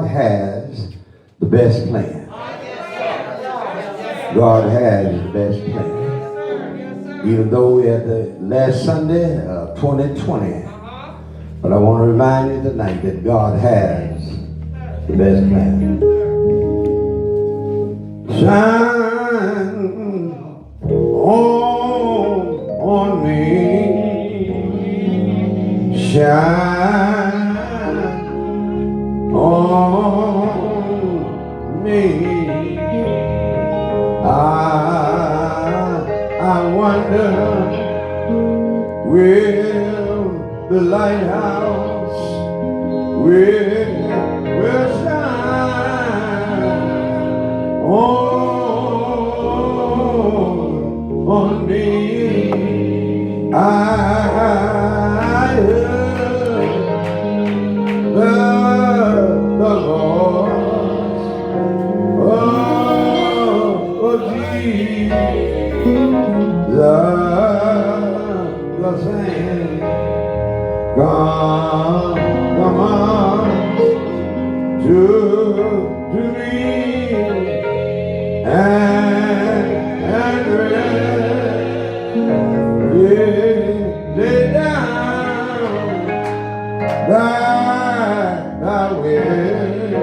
God has the best plan. God has the best plan. Even though we had the last Sunday, 2020. But I want to remind you tonight that God has the best plan. Shine on me. Shine on me. I wonder, will the lighthouse will shine on me. I heard the voice of Jesus saying, come on to me and lay down thy weary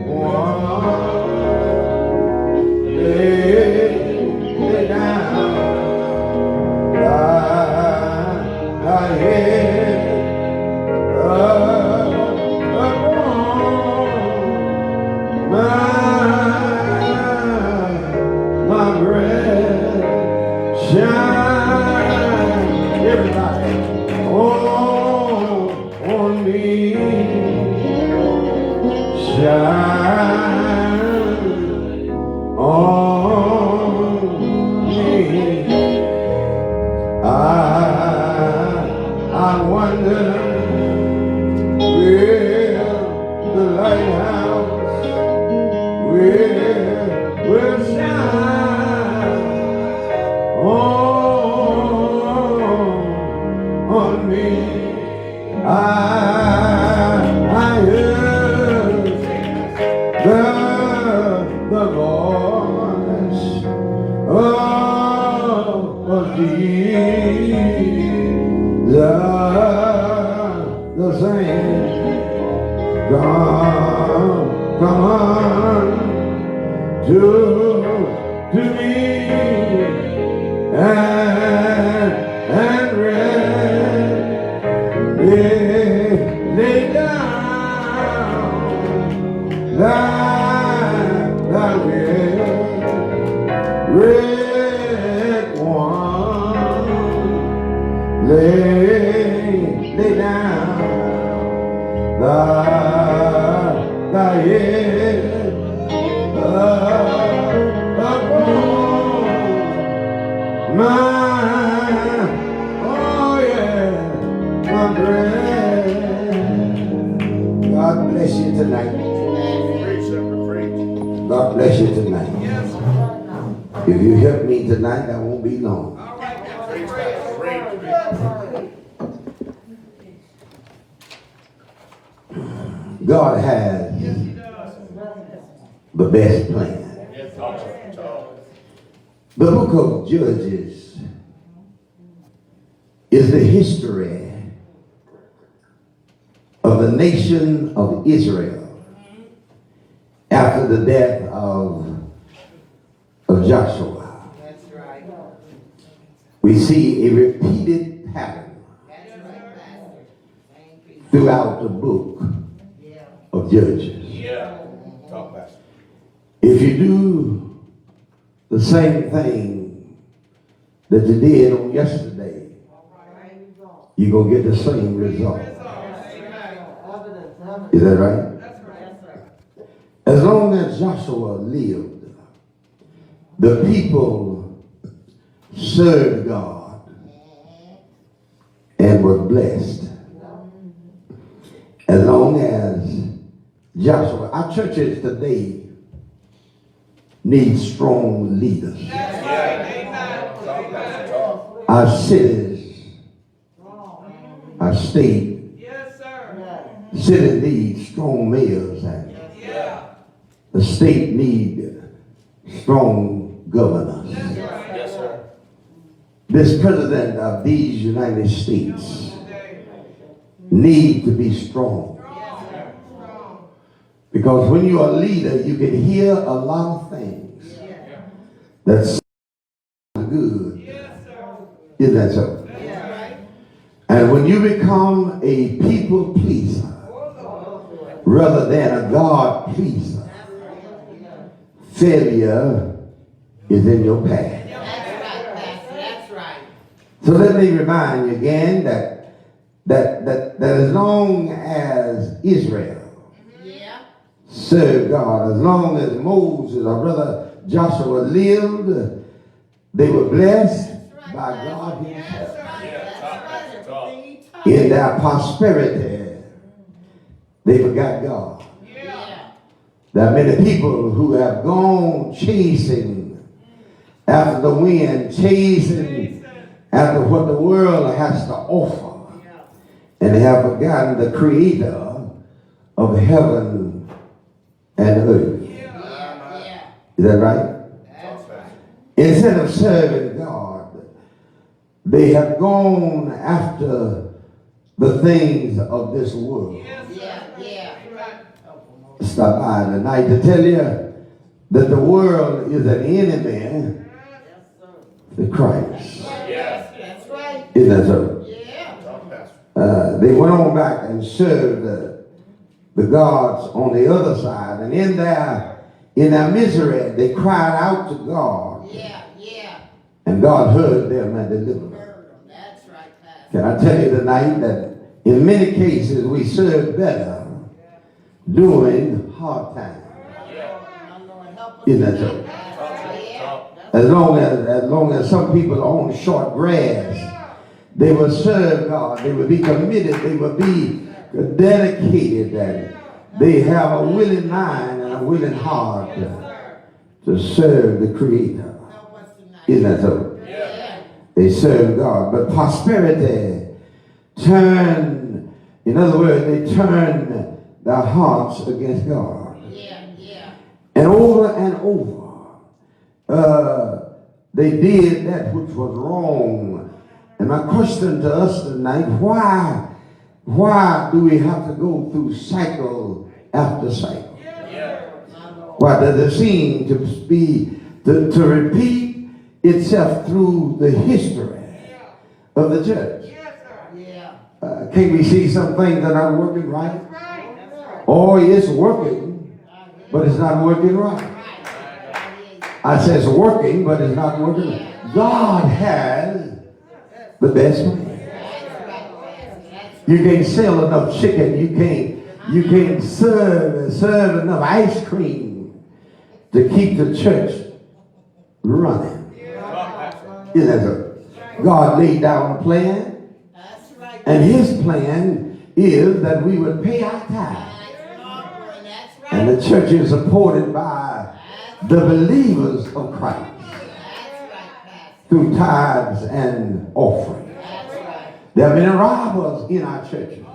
one. Lay down thy head upon my breast. Shine, everybody, on me. Shine on me. I wonder, will the lighthouse will shine on me. I heard the voice of the saying, come on to me and lay down thy red one. Lay down thy head upon my breast. God bless you tonight. God bless you tonight. If you help me tonight, I won't be long. God has the best plan. The book of Judges is the history of the nation of Israel after the death of Joshua. We see a repeated pattern throughout the book of Judges. If you do the same thing that you did on yesterday, you're going to get the same result. Is that right? As long as Joshua lived, the people served God and were blessed. As long as Joshua, our churches today need strong leaders. Our cities, our state The city needs strong mayors, and the state needs strong governors. Yes, sir. This president of these United States needs to be strong. Because when you're a leader, you can hear a lot of things that sound good. Isn't that so? And when you become a people pleaser rather than a God pleaser, failure is in your path. That's right. So let me remind you again that as long as Israel served God, as long as Moses or brother Joshua lived, they were blessed by God himself. In their prosperity, they forgot God. There are many people who have gone chasing after the wind, chasing after what the world has to offer, and they have forgotten the creator of heaven and earth. Is that right? Instead of serving God, they have gone after the things of this world. Stop by tonight to tell you that the world is an enemy to Christ. That's right. Isn't that so? Yeah. They went on back and served the gods on the other side, and in their misery, they cried out to God, and God heard them and delivered them. That's right, Pastor. Can I tell you tonight that in many cases we serve better during hard times? Isn't that so? As long as some people are on short grass, they will serve God. They will be committed. They will be dedicated, and they have a willing mind and a willing heart to serve the Creator. Isn't that so? They serve God. But prosperity turned, in other words, they turned their hearts against God. And over, they did that which was wrong. And my question to us tonight, why do we have to go through cycle after cycle? Why does it seem to be to repeat itself through the history of the church? Can we see some things that are working right? Or it's working, but it's not working right. I say it's working, but it's not working. God has the best plan. You can't sell enough chicken. You can't serve enough ice cream to keep the church running. Isn't that so? God laid down a plan, and his plan is that we would pay our tithe. And the church is supported by the believers of Christ through tithes and offerings. There have been robbers in our churches.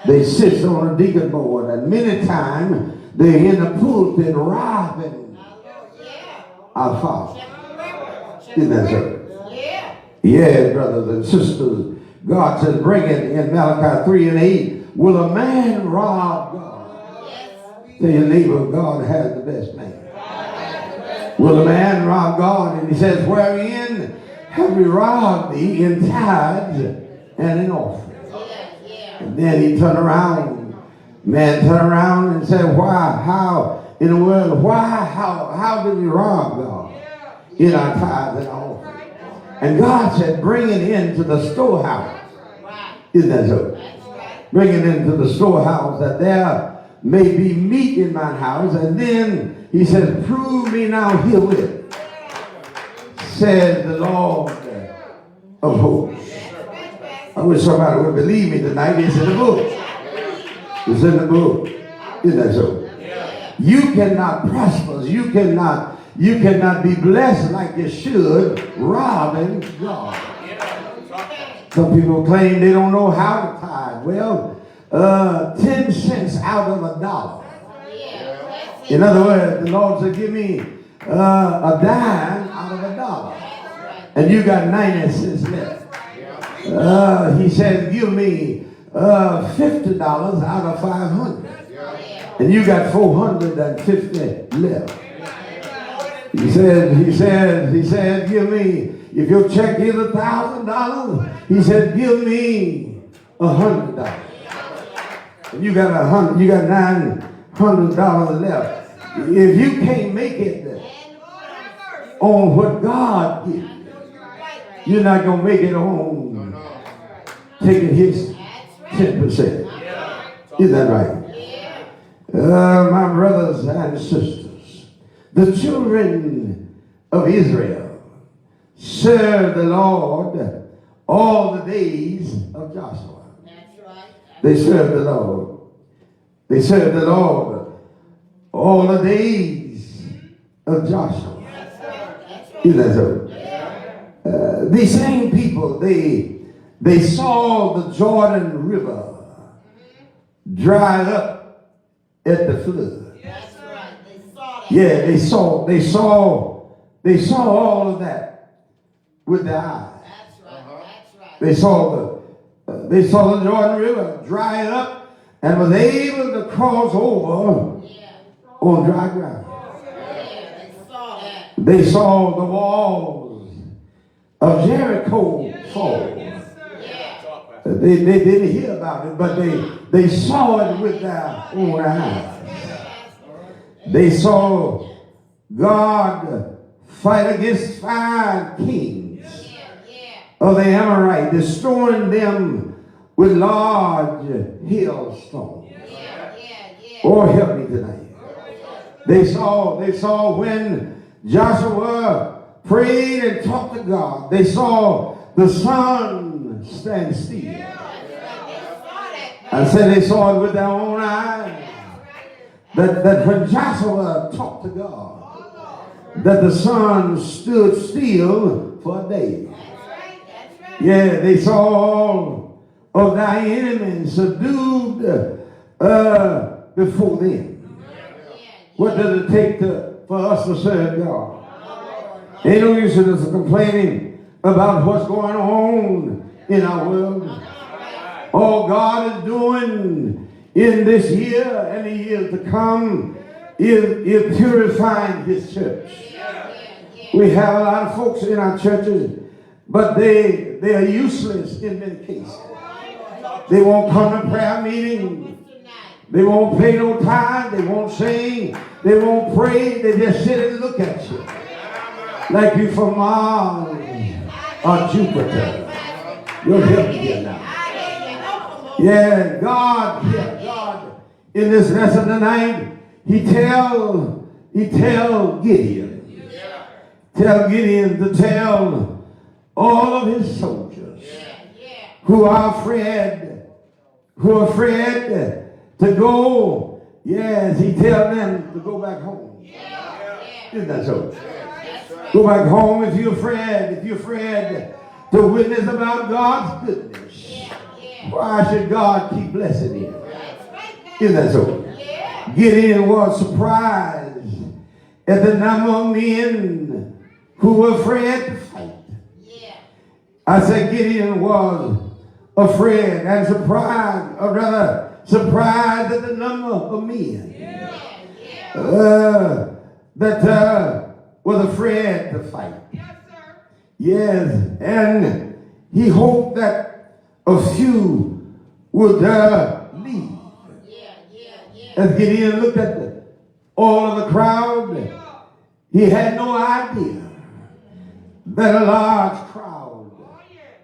They sit on a deacon board, and many times they're in the pulpit robbing our Father. Isn't that so? Yeah, brothers and sisters. God says, bring it in Malachi 3:8. Will a man rob God? Tell your neighbor, God has the best man. Will a man rob God? And he says, wherein have we robbed thee? In tithes and in offerings. And then he turned around, and said, why, how in the world, how did we rob God? In our tithes and offerings. And God said, bring it into the storehouse. Isn't that so? Bring it into the storehouse, that there may be meat in my house. And then he says, prove me now herewith, says the Lord of hosts. I wish somebody would believe me tonight. It's in the book. It's in the book. Isn't that so? You cannot prosper. You cannot be blessed like you should robbing God. Some people claim they don't know how to tithe. Well, 10 cents out of a dollar. Yeah, that's it. In other words, the Lord said, give me a dime out of a dollar. That's right. And you got 90 cents left. He said, give me $50 out of 500. And you got 450 left. He said, give me, if your check is $1,000, he said, give me $100. And you got $900 left. If you can't make it on what God gives, you're not going to make it on taking his 10%. Is that right? My brothers and sisters, the children of Israel served the Lord all the days of Joshua. That's right. They served the Lord. They served the Lord all the days of Joshua. That's right. Isn't that so? These same people, they saw the Jordan River dry up at the flood. That's right. They saw that. Yeah, they saw all of that with their eyes. That's right. That's right. They saw the Jordan River dry up and was able to cross over Yeah. on dry ground. Yeah, they saw that. They saw the walls of Jericho fall. Yeah. They didn't hear about it, but they saw it with their own eyes. They saw God fight against 5 kings of the Amorite, destroying them with large hailstones. Oh, help me tonight. They saw when Joshua prayed and talked to God. They saw the sun stand still. I said they saw it with their own eyes. That when Joshua talked to God, that the sun stood still for a day. Yeah, they saw all of thy enemies subdued before them. What does it take for us to serve God? Ain't no use in us complaining about what's going on in our world. All God is doing in this year and the years to come is purifying his church. We have a lot of folks in our churches, but they are useless in many cases. They won't come to prayer meetings. They won't pay no time. They won't sing. They won't pray. They just sit and look at you like you from Mars or Jupiter. You'll help me here now. Yeah, God, in this lesson tonight, he tell Gideon. Tell Gideon to tell all of his soldiers who are afraid to go. Yes, he tell them to go back home. Isn't that so? Go back home if you're afraid. If you're afraid to witness about God's goodness. Why should God keep blessing you? Isn't that so? Gideon was surprised at the number of men who were afraid to fight. I said Gideon was afraid and surprised, or rather surprised at the number of men that was afraid to fight. Yes, and he hoped that a few would leave. As Gideon looked at all of the crowd, he had no idea that a large crowd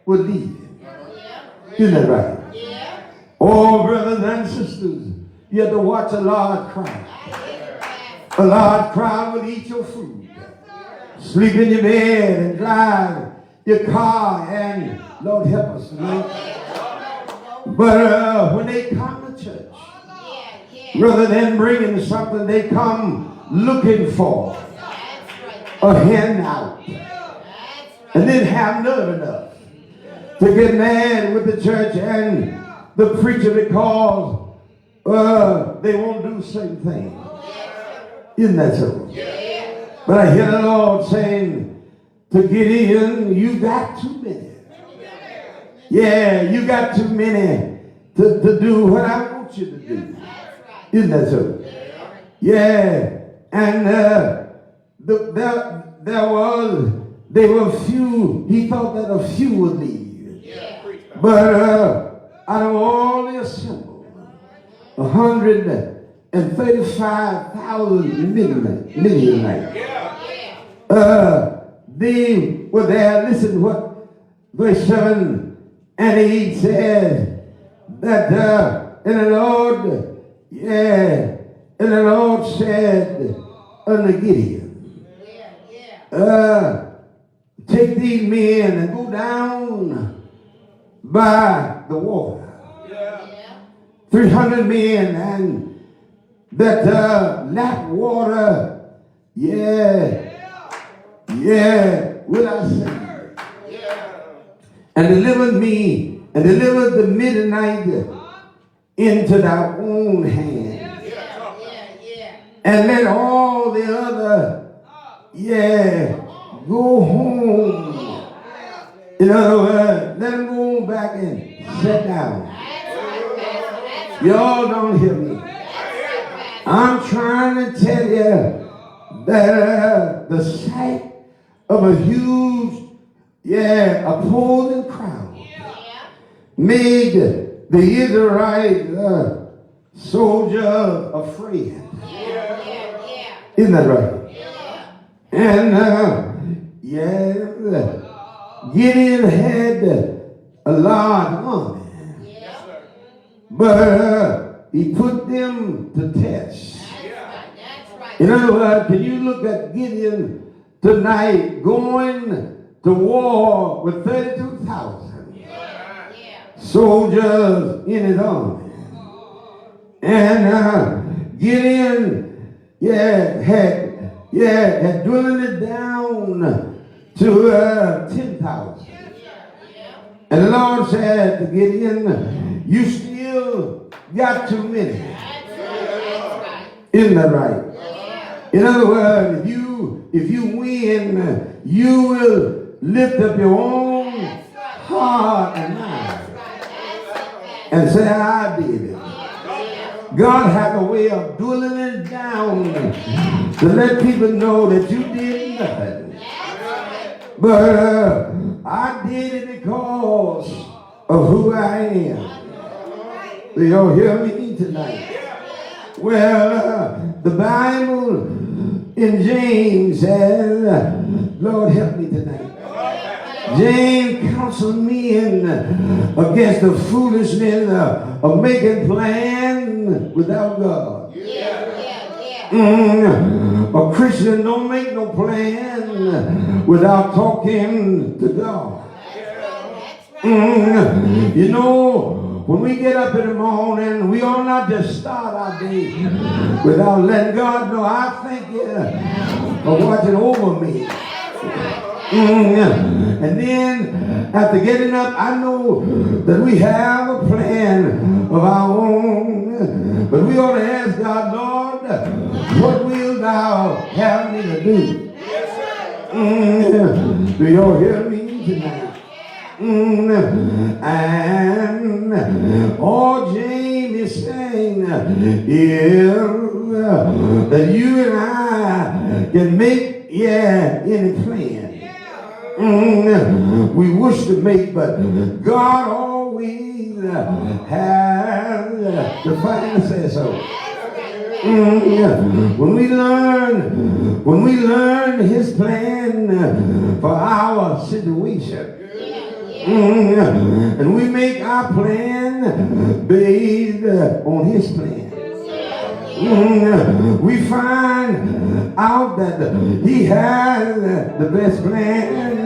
would leave him. Isn't that right? Oh, brothers and sisters, you have to watch a large crowd. A large crowd will eat your food, sleep in your bed, and drive your car, and Lord help us tonight. But when they come to church, rather than bringing something, they come looking for a handout, and then have nerve enough to get mad with the church and the preacher because they won't do certain things. Isn't that so? But I hear the Lord saying to Gideon, you got too many. Yeah, you got too many to do what I want you to do. Isn't that so? Yeah. And there were few, he thought that a few would leave. But out of all the assembled, 135,000 Midianites. They were there. Listen what verse 7 and 8 says that and the Lord, and the Lord said unto Gideon, take these men and go down by the water. 300 men and that lack water, will I say, and deliver me and deliver the Midianite into thy own hand. And let all the other, go home. In other words, let them go back and sit down. Y'all don't hear me. I'm trying to tell you that the sight of a huge, opposing crowd made the Israelite soldiers afraid. Isn't that right? And Gideon had a large army, but he put them to test. In other words, can you look at Gideon tonight going to war with 32,000 soldiers in his army? And Gideon had dwindled it down to 10,000. And the Lord said to Gideon, you still got too many. Isn't that right? In other words, if you win, you will lift up your own heart and mind and say, I did it. God has a way of dwindling it down to let people know that you did nothing. But I did it because of who I am. Do y'all hear me tonight? Well, the Bible in James says, Lord help me tonight. James counseled men against the foolishness of making plans without God. A Christian don't make no plan without talking to God. You know, when we get up in the morning, we ought not just start our day without letting God know, I thank you for watching over me. And then after getting up, I know that we have a plan of our own. But we ought to ask God, Lord, what will thou have me to do? Do y'all hear me tonight? And all James is saying is that you and I can make any plan we wish to make, but God always has the final say so. When we learn His plan for our situation, and we make our plan based on His plan, we find out that He has the best plan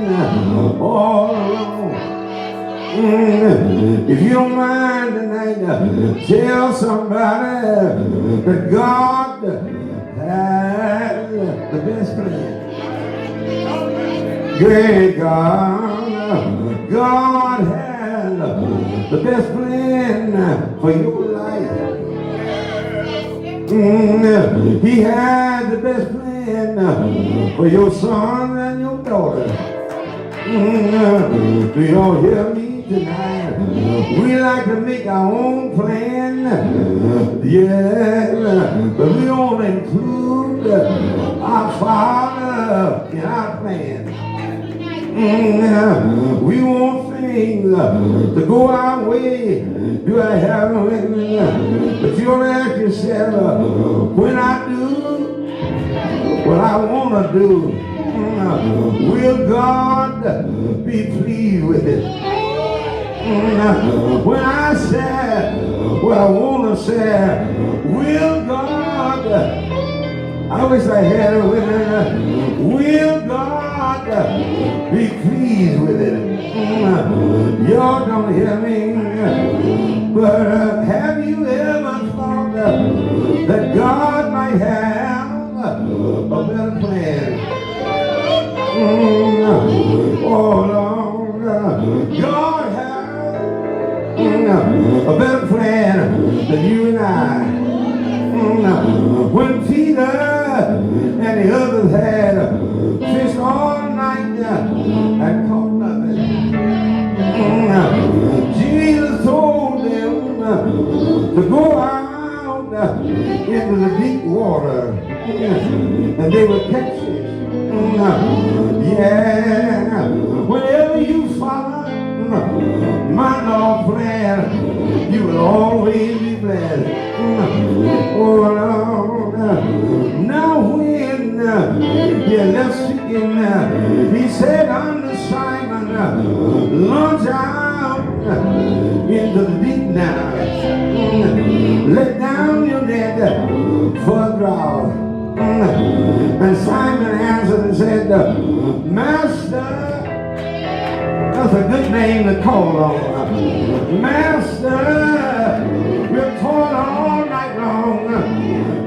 all along. If you don't mind tonight, tell somebody that God has the best plan. Great God has the best plan for your life. He has the best plan for your son and your daughter. Do y'all hear me tonight? We like to make our own plan, yeah, but we don't include our Father in our plan. We want things to go our way. Do I have a way? But you don't ask yourself, when I do what I want to do, will God be pleased with it? When I say what I want to say, will God, I wish I had a witness, will God be pleased with it? Y'all don't hear me, but have you ever thought that God might have a better plan? Oh Lord, God has a better plan than you and I. When Peter and the others had fished all night and caught nothing, Jesus told them to go out into the deep water and they would catch fish. Yeah, whenever you follow my Lord plan, you will always be blessed. Oh Lord, now when he left seeking, he said unto Simon, launch out into the deep now, let down your net for a draught. And Simon answered and said, Master, that's a good name to call on. Master, we've toiled all night long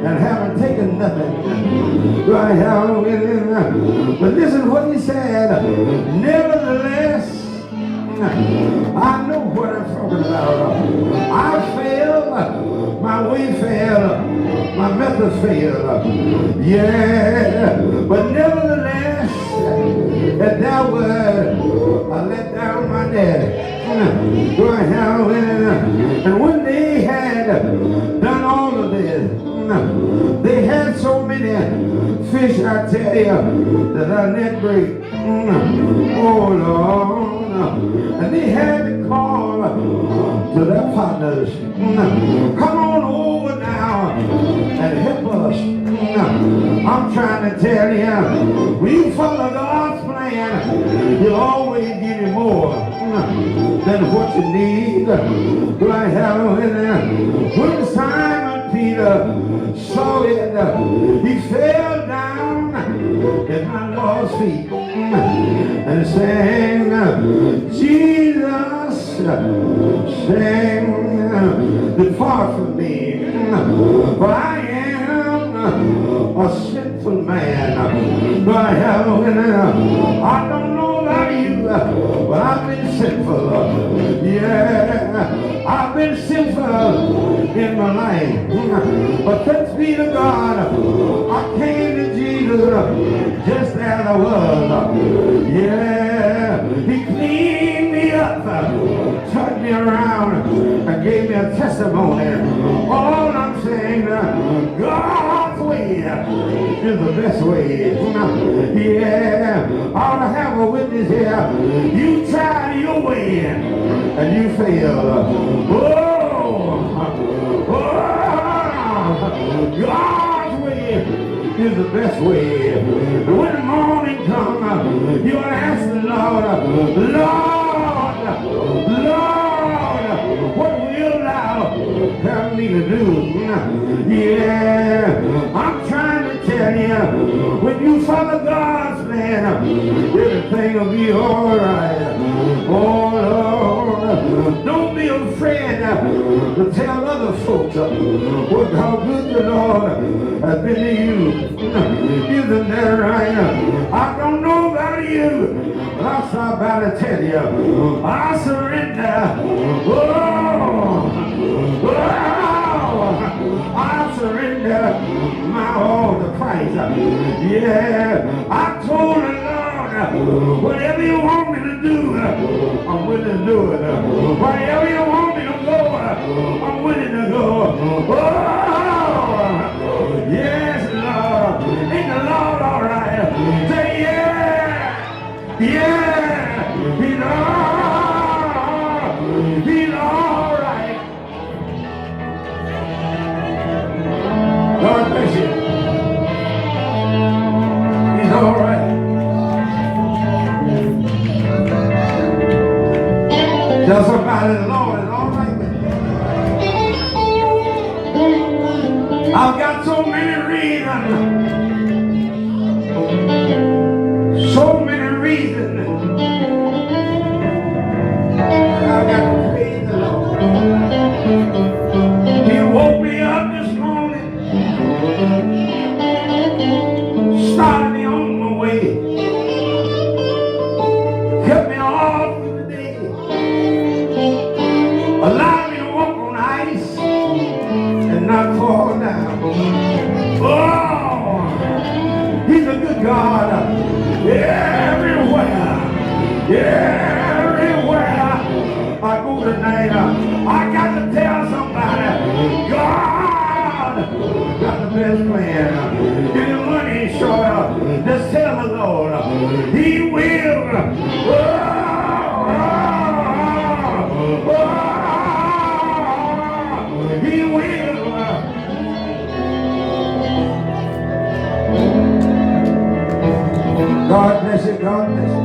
and haven't taken nothing. Right, but listen what he said. Nevertheless, I know what I'm talking about. I failed, my way failed, my method failed. Yeah, but nevertheless, at that word, I let down my net. And when they had done all of this, they had so many fish, I tell you, that our net break. Oh Lord. And they had to call to their partners, come on over now and help us. I'm trying to tell you, when you follow God's plan, he'll always give you more than what you need. Do I have it? When Simon Peter saw it, he fell down at my Lord's feet and sang, Jesus, sang, depart from me, for I am a sinful man. Do I have I don't know about you, but I've been sinful. Yeah, I've been sinful in my life. But thanks be to God, I came to Jesus just as I was. Yeah, he cleaned me up, turned me around, and gave me a testimony. All I'm saying, God's way is the best way. Yeah, I ought to have a witness here. You tried your way and you failed. God's way is the best way. When the morning comes, you ought to ask the Lord, Lord, what will thou have me to do? Yeah, I'm trying to tell you, when you follow God's plan, everything will be all right. Oh Lord, don't be afraid to tell other folks how good the Lord has been to you. Isn't that right? I don't know about you, I'm about to tell you, I surrender. Oh, I surrender my all to Christ. Yeah, I told the Lord, whatever you want me to do, I'm willing to do it. Wherever you want me to go, I'm willing to go. Oh, yes, Lord. Ain't the Lord all right? Say yeah. Yeah. He's all right. God bless you. He's all right. Tell somebody the Lord is all right with me. I've got so many reasons. So many reasons. I've got to praise the Lord. He woke me up this morning. Started me on my way. Kept me all through the day. Allowed me to walk on ice and not fall down. Oh, he's a good God. Everywhere. Everywhere I go tonight, I got to tell somebody, God got the best plan. If your money is short, just tell the Lord, He will. He will. God bless you, God bless you.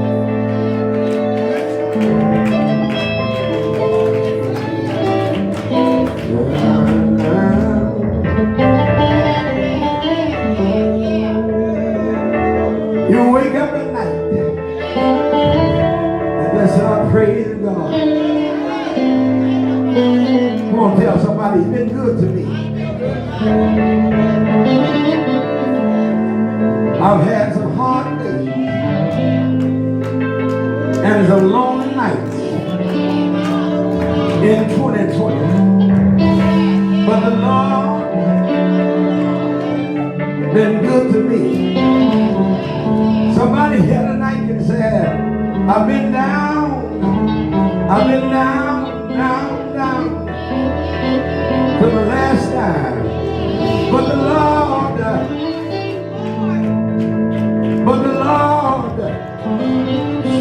You wake up at night and just start praising God. Come on, tell somebody He's been good to me. I've had some hard days and some lonely nights in 2020. But the Lord been good to me. Somebody here tonight can say, I've been down, down to the last time. But the Lord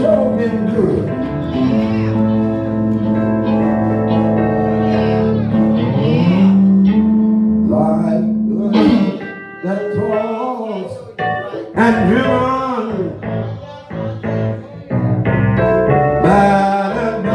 sure been good. Like that tossed and driven by the by.